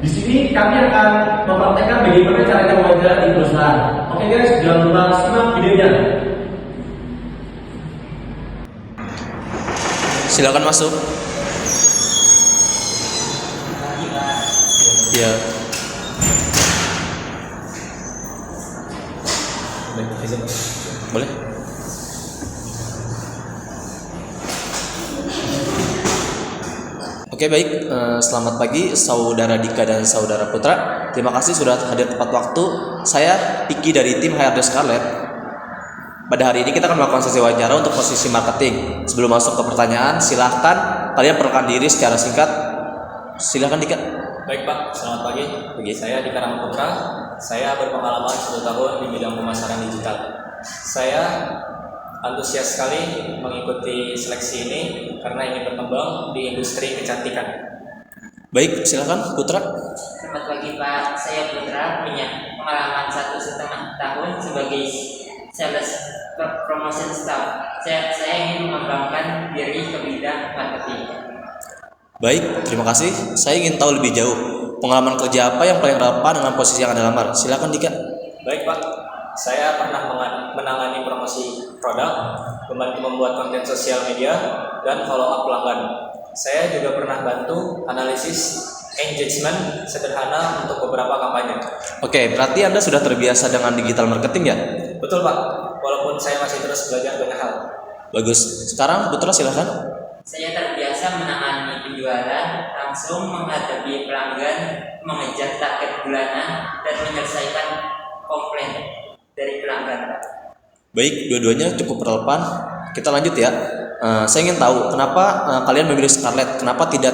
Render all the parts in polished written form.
Di sini kami akan mempraktekkan bagaimana caranya wawancara di perusahaan. Oke guys, jangan lupa simak videonya. Silakan masuk. Ya. Boleh. Oke baik, selamat pagi saudara Dika dan saudara Putra. Terima kasih sudah hadir tepat waktu. Saya Piki dari tim HRD Scarlett. Pada hari ini kita akan melakukan sesi wawancara untuk posisi marketing. Sebelum masuk ke pertanyaan, silahkan kalian perkenalkan diri secara singkat. Silahkan Dika. Baik Pak, selamat pagi. Saya Dika Ramaputra. Saya berpengalaman 10 tahun di bidang pemasaran digital. Saya antusias sekali mengikuti seleksi ini karena ingin berkembang di industri kecantikan. Baik, silakan Putra. Selamat pagi Pak, saya Putra, punya pengalaman 1,5 tahun sebagai sales promotion staff. Saya ingin mengembangkan diri ke bidang marketing. Baik, terima kasih. Saya ingin tahu lebih jauh pengalaman kerja apa yang paling relevan dengan posisi yang Anda lamar. Silakan Dika. Baik Pak, saya pernah menangani promosi produk, membantu membuat konten sosial media, dan follow up pelanggan. Saya juga pernah bantu analisis engagement sederhana untuk beberapa kampanye. Oke, berarti Anda sudah terbiasa dengan digital marketing ya? Betul Pak, walaupun saya masih terus belajar banyak hal. Bagus. Sekarang Putra silakan. Saya terbiasa menangani penjualan, langsung menghadapi pelanggan, mengejar target bulanan, dan menyelesaikan komplain dari pelanggan. Baik, dua-duanya cukup relevan. Kita lanjut ya. Saya ingin tahu kenapa kalian memilih Scarlett, kenapa tidak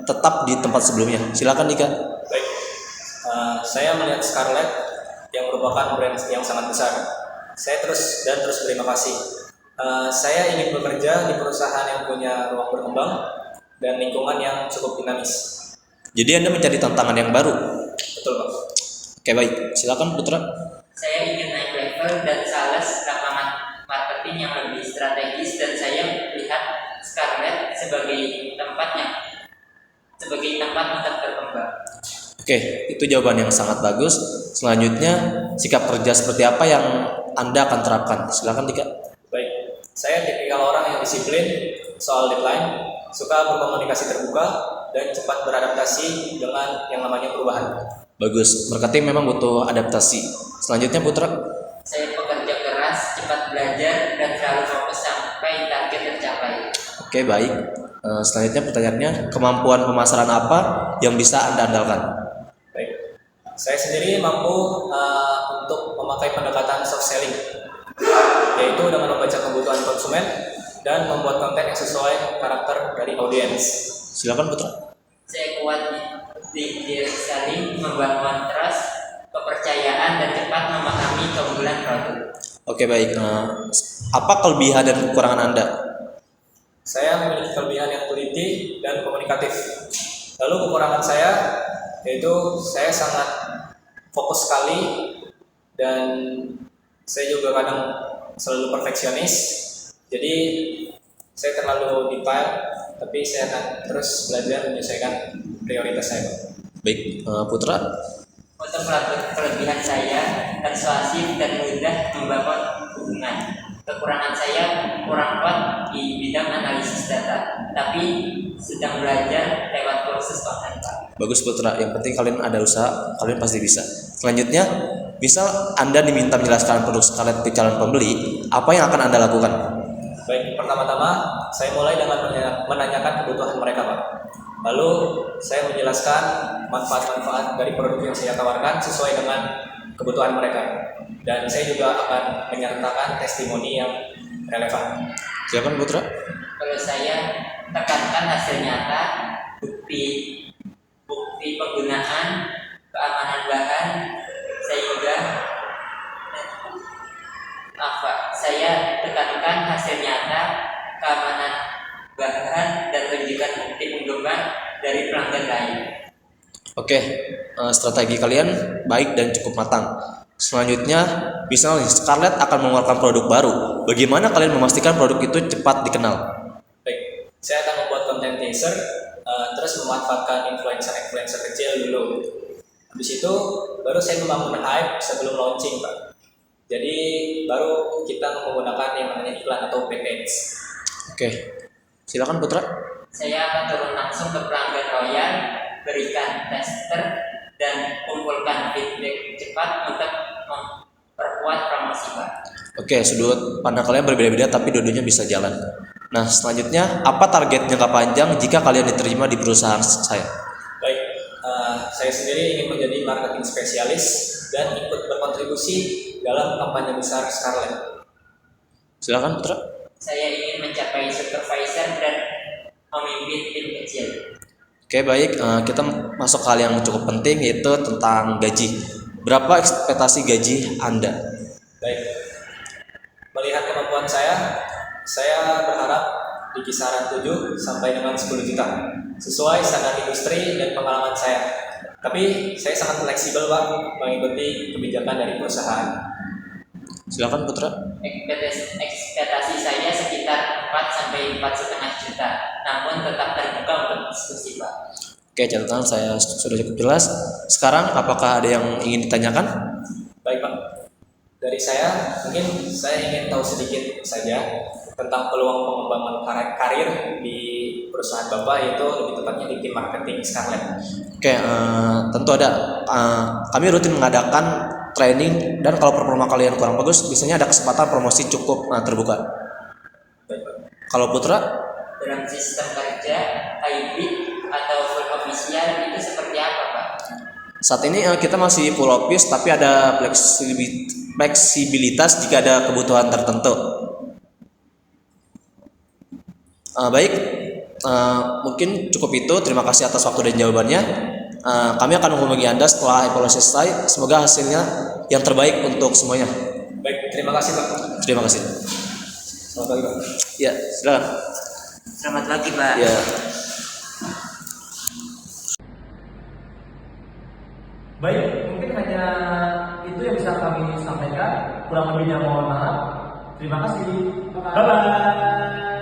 tetap di tempat sebelumnya. Silakan Dika. Baik, saya melihat Scarlett yang merupakan brand yang sangat besar. Saya terus berterima kasih. Saya ingin bekerja di perusahaan yang punya ruang berkembang dan lingkungan yang cukup dinamis. Jadi Anda mencari tantangan yang baru. Betul Pak. Oke baik, silakan Putra. Saya ingin naik level dan sales lapangan marketing yang lebih strategis, dan saya melihat Scarlett sebagai tempat untuk berkembang. Oke, itu jawaban yang sangat bagus. Selanjutnya, sikap kerja seperti apa yang Anda akan terapkan? Silakan Dika. Baik, saya tipikal orang yang disiplin soal deadline, suka berkomunikasi terbuka, dan cepat beradaptasi dengan yang namanya perubahan. Bagus, marketing memang butuh adaptasi. Selanjutnya Putra. Saya pekerja keras, cepat belajar, dan selalu fokus sampai target tercapai. Oke baik. Selanjutnya pertanyaannya, kemampuan pemasaran apa yang bisa Anda andalkan? Baik, saya sendiri mampu untuk memakai pendekatan soft selling, yaitu dengan membaca kebutuhan konsumen dan membuat konten yang sesuai karakter dari audiens. Silakan Putra. Saya kuat di saling membangun trust, kepercayaan, dan cepat memahami keunggulan produk. Oke baik. Apa kelebihan dan kekurangan Anda? Saya memiliki kelebihan yang teliti dan komunikatif. Lalu kekurangan saya yaitu saya sangat fokus sekali, dan saya juga kadang selalu perfeksionis. Jadi saya terlalu detail, tapi saya akan terus belajar menyesuaikan prioritas saya. Baik, Putra. Untuk kelebihan saya, persuasif dan mudah membangun hubungan. Kekurangan saya kurang kuat di bidang analisis data, tapi sedang belajar lewat kursus online Pak. Bagus Putra, yang penting kalian ada usaha, kalian pasti bisa. Selanjutnya, misal Anda diminta menjelaskan produk Scarlett ke calon pembeli, apa yang akan Anda lakukan? Baik, pertama-tama saya mulai dengan menanyakan kebutuhan mereka Pak. Lalu saya menjelaskan manfaat-manfaat dari produk yang saya tawarkan sesuai dengan kebutuhan mereka. Dan saya juga akan menyertakan testimoni yang relevan. Silakan Putra. Kalau saya tekankan hasil nyata, bukti penggunaan, keamanan bahan, saya tekankan hasil nyata, keamanan bahan, dan tunjukkan bukti penggemar dari pelanggan lain. Oke, strategi kalian baik dan cukup matang. Selanjutnya, misalnya Scarlett akan mengeluarkan produk baru. Bagaimana kalian memastikan produk itu cepat dikenal? Baik, saya akan membuat konten teaser terus memanfaatkan influencer-influencer kecil dulu. Habis itu baru saya membangun hype sebelum launching, Pak. Jadi baru kita menggunakan yang namanya iklan atau package. Oke, silakan Putra. Saya akan turun langsung ke pelanggan royal, berikan tester, dan kumpulkan feedback cepat untuk memperkuat promosi, Pak. Oke, sudut pandang kalian berbeda-beda tapi dua-duanya bisa jalan. Nah, selanjutnya apa target jangka panjang jika kalian diterima di perusahaan saya? Baik, saya sendiri ingin menjadi marketing spesialis dan ikut berkontribusi dalam kampanye besar Scarlett. Silakan Putra. Saya ingin mencapai supervisor dan memimpin tim kecil. Oke, baik. Kita masuk ke hal yang cukup penting yaitu tentang gaji. Berapa ekspektasi gaji Anda? Baik, melihat kemampuan saya berharap di kisaran 7 sampai dengan 10 juta sesuai standar industri dan pengalaman saya. Tapi saya sangat fleksibel, Pak, mengikuti kebijakan dari perusahaan. Silakan Putra. Ekspektasi saya sekitar 4 sampai 4,5 juta, namun tetap terbuka untuk diskusi, Pak. Oke, catatan saya sudah cukup jelas. Sekarang apakah ada yang ingin ditanyakan? Baik, Pak. Dari saya, mungkin saya ingin tahu sedikit saja tentang peluang pengembangan karir di perusahaan Bapak, yaitu lebih tepatnya di tim marketing Scarlett. Oke, tentu ada. Kami rutin mengadakan training dan kalau performa kalian kurang bagus, biasanya ada kesempatan promosi cukup terbuka. Baik, Pak. Kalau Putra, Dalam sistem kerja, hybrid atau full official itu seperti apa, Pak? saat ini kita masih full office tapi ada fleksibilitas jika ada kebutuhan tertentu. Baik, mungkin cukup itu. Terima kasih atas waktu dan jawabannya. Kami akan menghubungi Anda setelah evaluasi selesai. Semoga hasilnya yang terbaik untuk semuanya. Baik, terima kasih, Pak. Terima kasih. Selamat pagi, Pak. Ya, silakan. Selamat pagi, Pak. Ya. Baik, mungkin hanya itu yang bisa kami sampaikan. Kurang lebihnya mohon maaf. Terima kasih. Bye-bye.